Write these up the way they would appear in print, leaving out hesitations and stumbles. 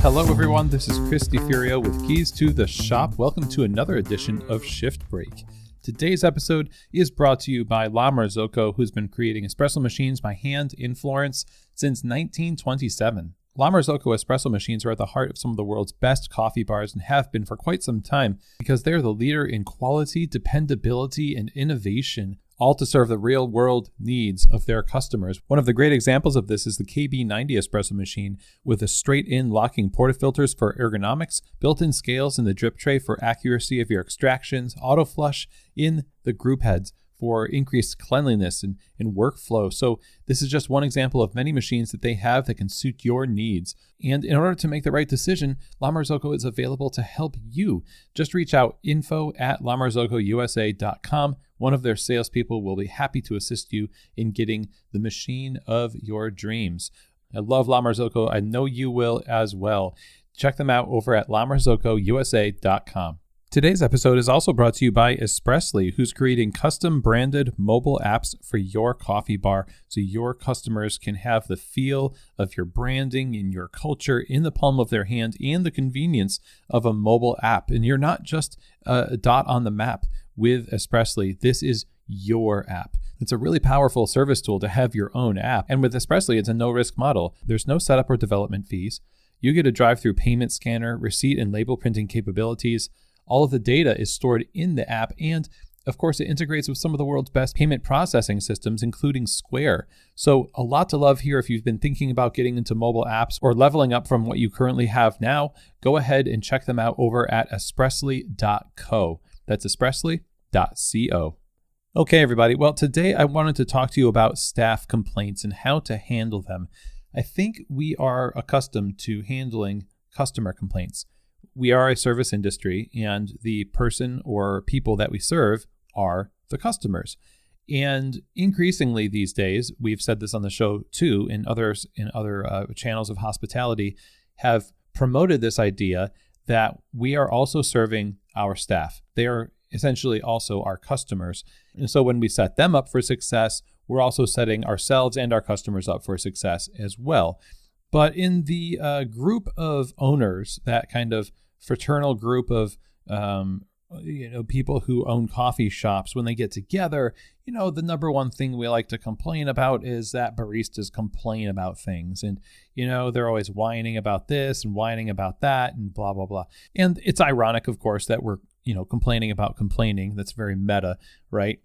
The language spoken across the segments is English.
Hello everyone, this is Chris DiFurio with Keys to the Shop. Welcome to another edition of Shift Break. Today's episode is brought to you by La Marzocco, who's been creating espresso machines by hand in Florence since 1927. La Marzocco espresso machines are at the heart of some of the world's best coffee bars and have been for quite some time because they're the leader in quality, dependability, and innovation, all to serve the real-world needs of their customers. One of the great examples of this is the KB90 espresso machine with the straight-in locking portafilters for ergonomics, built-in scales in the drip tray for accuracy of your extractions, auto flush in the group heads for increased cleanliness and workflow. So this is just one example of many machines that they have that can suit your needs. And in order to make the right decision, La Marzocco is available to help you. Just reach out, info@lamarzocousa.com. One of their salespeople will be happy to assist you in getting the machine of your dreams. I love La Marzocco. I know you will as well. Check them out over at lamarzocousa.com. Today's episode is also brought to you by Espressly, who's creating custom branded mobile apps for your coffee bar so your customers can have the feel of your branding and your culture in the palm of their hand and the convenience of a mobile app. And you're not just a dot on the map with Espressly. This is your app. It's a really powerful service tool to have your own app. And with Espressly, it's a no-risk model. There's no setup or development fees. You get a drive-through payment scanner, receipt and label printing capabilities. All of the data is stored in the app, and of course, it integrates with some of the world's best payment processing systems, including Square. So a lot to love here. If you've been thinking about getting into mobile apps or leveling up from what you currently have now, go ahead and check them out over at espressly.co. That's espressly.co. Okay, everybody. Well, today I wanted to talk to you about staff complaints and how to handle them. I think we are accustomed to handling customer complaints. We are a service industry, and the person or people that we serve are the customers. And increasingly these days, we've said this on the show too, and others in other channels of hospitality have promoted this idea that we are also serving our staff. They are essentially also our customers. And so when we set them up for success, we're also setting ourselves and our customers up for success as well. But in the group of owners, that kind of fraternal group of people who own coffee shops, when they get together, the number one thing we like to complain about is that baristas complain about things. And, they're always whining about this and whining about that and blah, blah, blah. And it's ironic, of course, that we're, complaining about complaining. That's very meta, right?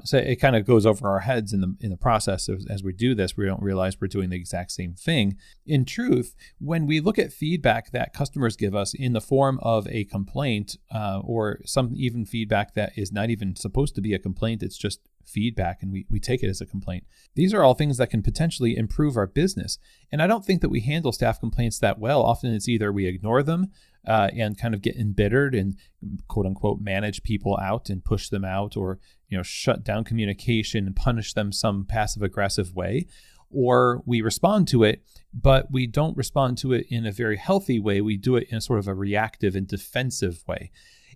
So it kind of goes over our heads in the process as we do this. We don't realize we're doing the exact same thing. In truth, when we look at feedback that customers give us in the form of a complaint or some even feedback that is not even supposed to be a complaint, it's just feedback, and we take it as a complaint. These are all things that can potentially improve our business. And I don't think that we handle staff complaints that well. Often it's either we ignore them and kind of get embittered and quote unquote manage people out and push them out, or shut down communication and punish them some passive aggressive way, or we respond to it, but we don't respond to it in a very healthy way. We do it in a sort of a reactive and defensive way.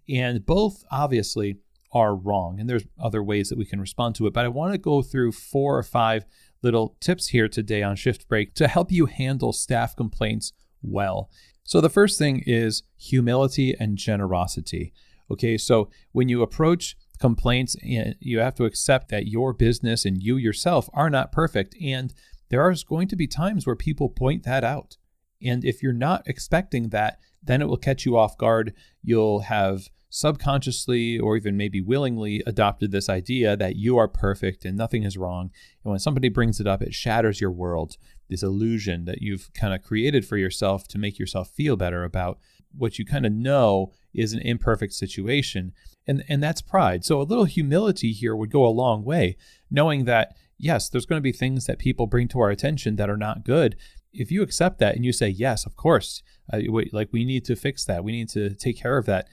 And both obviously are wrong. And there's other ways that we can respond to it. But I want to go through 4 or 5 little tips here today on Shift Break to help you handle staff complaints well. So the first thing is humility and generosity. Okay, so when you approach complaints, you have to accept that your business and you yourself are not perfect. And there are going to be times where people point that out. And if you're not expecting that, then it will catch you off guard. You'll have subconsciously or even maybe willingly adopted this idea that you are perfect and nothing is wrong. And when somebody brings it up, it shatters your world, this illusion that you've kind of created for yourself to make yourself feel better about what you kind of know is an imperfect situation. And that's pride. So a little humility here would go a long way, knowing that, yes, there's going to be things that people bring to our attention that are not good. If you accept that and you say, yes, of course, we need to fix that. We need to take care of that.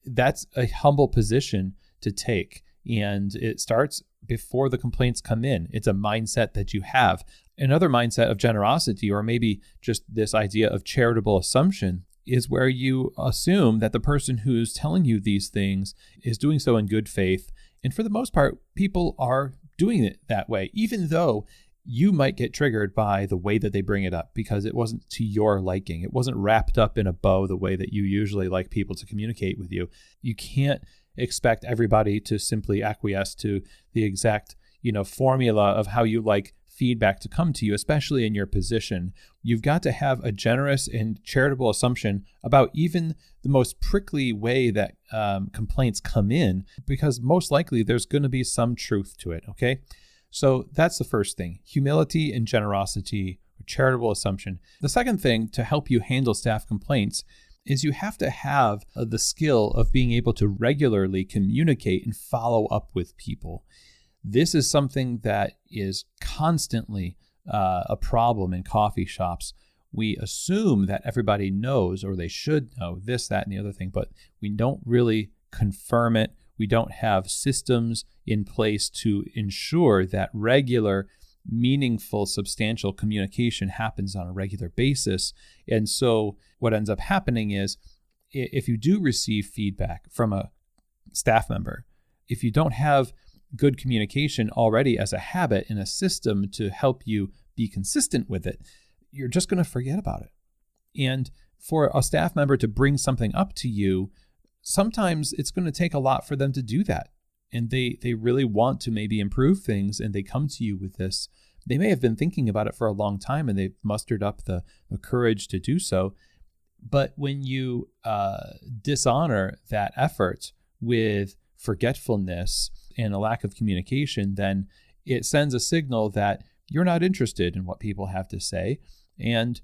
That's a humble position to take. And it starts before the complaints come in. It's a mindset that you have. Another mindset of generosity, or maybe just this idea of charitable assumption, is where you assume that the person who's telling you these things is doing so in good faith. And for the most part, people are doing it that way, even though you might get triggered by the way that they bring it up because it wasn't to your liking. It wasn't wrapped up in a bow the way that you usually like people to communicate with you. You can't expect everybody to simply acquiesce to the exact, formula of how you like feedback to come to you, especially in your position. You've got to have a generous and charitable assumption about even the most prickly way that complaints come in, because most likely there's going to be some truth to it, okay? So that's the first thing, humility and generosity, or charitable assumption. The second thing to help you handle staff complaints is you have to have the skill of being able to regularly communicate and follow up with people. This is something that is constantly a problem in coffee shops. We assume that everybody knows, or they should know, this, that, and the other thing, but we don't really confirm it. We don't have systems in place to ensure that regular, meaningful, substantial communication happens on a regular basis. And so what ends up happening is, if you do receive feedback from a staff member, if you don't have good communication already as a habit in a system to help you be consistent with it, you're just going to forget about it. And for a staff member to bring something up to you, sometimes it's going to take a lot for them to do that. And they really want to maybe improve things, and they come to you with this. They may have been thinking about it for a long time, and they've mustered up the courage to do so. But when you dishonor that effort with forgetfulness and a lack of communication, then it sends a signal that you're not interested in what people have to say, and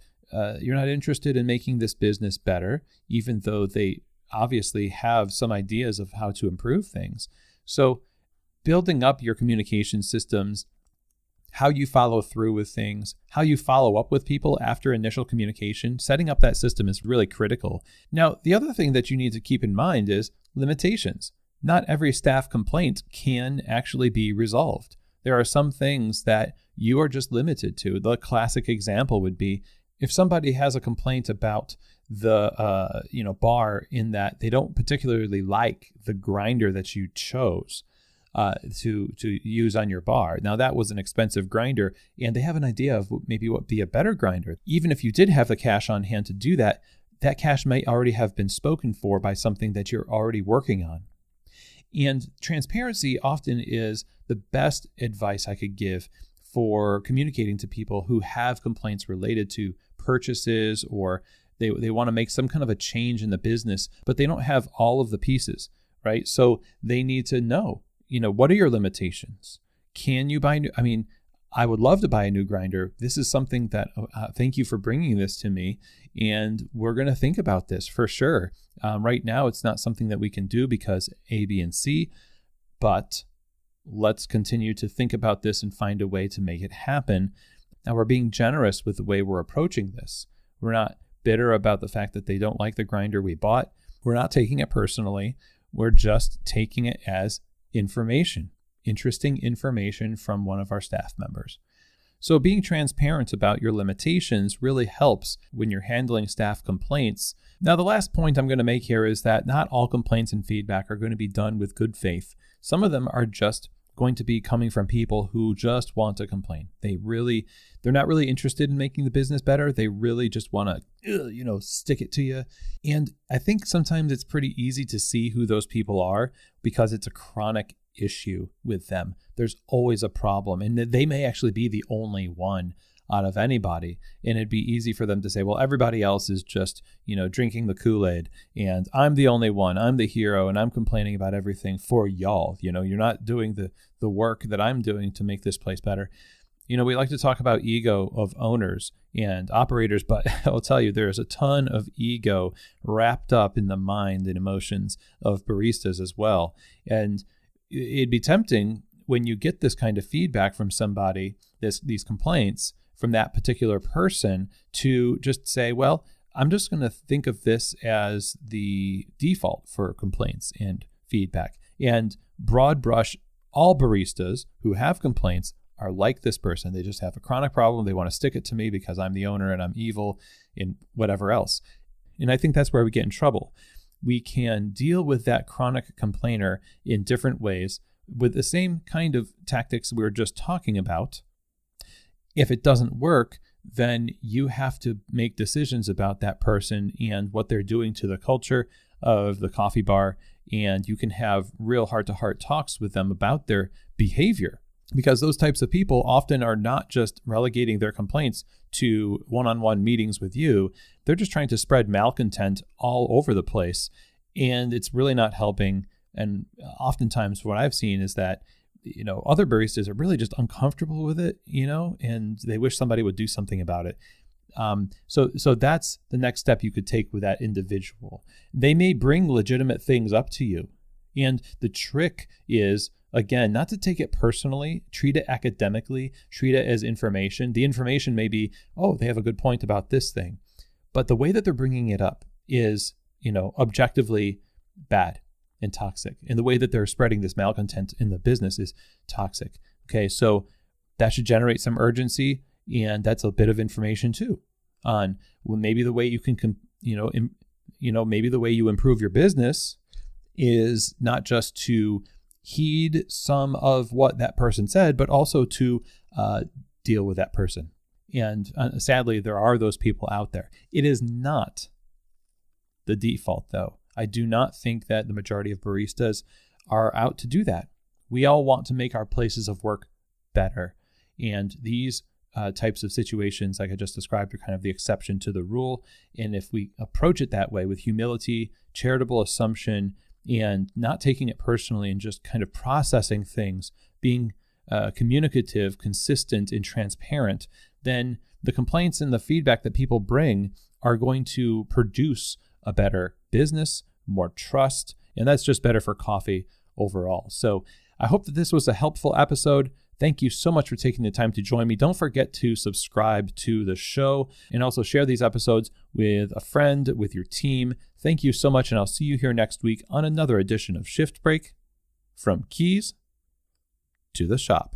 you're not interested in making this business better, even though they obviously have some ideas of how to improve things. So building up your communication systems, how you follow through with things, how you follow up with people after initial communication, setting up that system is really critical. Now, the other thing that you need to keep in mind is limitations. Not every staff complaint can actually be resolved. There are some things that you are just limited to. The classic example would be if somebody has a complaint about the bar, in that they don't particularly like the grinder that you chose to use on your bar. Now, that was an expensive grinder, and they have an idea of maybe what would be a better grinder. Even if you did have the cash on hand to do that, that cash may already have been spoken for by something that you're already working on. And transparency often is the best advice I could give for communicating to people who have complaints related to purchases, or they want to make some kind of a change in the business, but they don't have all of the pieces, right? So they need to know, what are your limitations? Can you buy new? I would love to buy a new grinder. This is something that, thank you for bringing this to me. And we're going to think about this for sure. Right now, it's not something that we can do because A, B, and C, but let's continue to think about this and find a way to make it happen. Now, we're being generous with the way we're approaching this. We're not bitter about the fact that they don't like the grinder we bought. We're not taking it personally. We're just taking it as information. Interesting information from one of our staff members. So being transparent about your limitations really helps when you're handling staff complaints. Now, the last point I'm going to make here is that not all complaints and feedback are going to be done with good faith. Some of them are just going to be coming from people who just want to complain. They're not really interested in making the business better. They really just want to, stick it to you. And I think sometimes it's pretty easy to see who those people are because it's a chronic issue with them. There's always a problem, and they may actually be the only one out of anybody, and it'd be easy for them to say, well, everybody else is just drinking the Kool-Aid, and I'm the only one, I'm the hero, and I'm complaining about everything for y'all. You're not doing the work that I'm doing to make this place better. We like to talk about ego of owners and operators, but I'll tell you, there's a ton of ego wrapped up in the mind and emotions of baristas as well. And it'd be tempting when you get this kind of feedback from somebody, these complaints from that particular person, to just say, well, I'm just going to think of this as the default for complaints and feedback, and broad brush all baristas who have complaints are like this person. They just have a chronic problem. They want to stick it to me because I'm the owner and I'm evil and whatever else. And I think that's where we get in trouble. We can deal with that chronic complainer in different ways with the same kind of tactics we were just talking about. If it doesn't work, then you have to make decisions about that person and what they're doing to the culture of the coffee bar. And you can have real heart-to-heart talks with them about their behavior, because those types of people often are not just relegating their complaints to one-on-one meetings with you. They're just trying to spread malcontent all over the place. And it's really not helping. And oftentimes what I've seen is that other baristas are really just uncomfortable with it, and they wish somebody would do something about it. So that's the next step you could take with that individual. They may bring legitimate things up to you. And the trick is, again, not to take it personally, treat it academically, treat it as information. The information may be, oh, they have a good point about this thing. But the way that they're bringing it up is, objectively bad and toxic. And the way that they're spreading this malcontent in the business is toxic. Okay, so that should generate some urgency, and that's a bit of information too on maybe the way you can, maybe the way you improve your business is not just to heed some of what that person said, but also to deal with that person. And sadly, there are those people out there. It is not the default, though. I do not think that the majority of baristas are out to do that. We all want to make our places of work better. And these types of situations, like I just described, are kind of the exception to the rule. And if we approach it that way with humility, charitable assumption, and not taking it personally and just kind of processing things, being communicative, consistent, and transparent, then the complaints and the feedback that people bring are going to produce a better business, more trust, and that's just better for coffee overall. So I hope that this was a helpful episode. Thank you so much for taking the time to join me. Don't forget to subscribe to the show and also share these episodes with a friend, with your team. Thank you so much, and I'll see you here next week on another edition of Shift Break, from Keys to the Shop.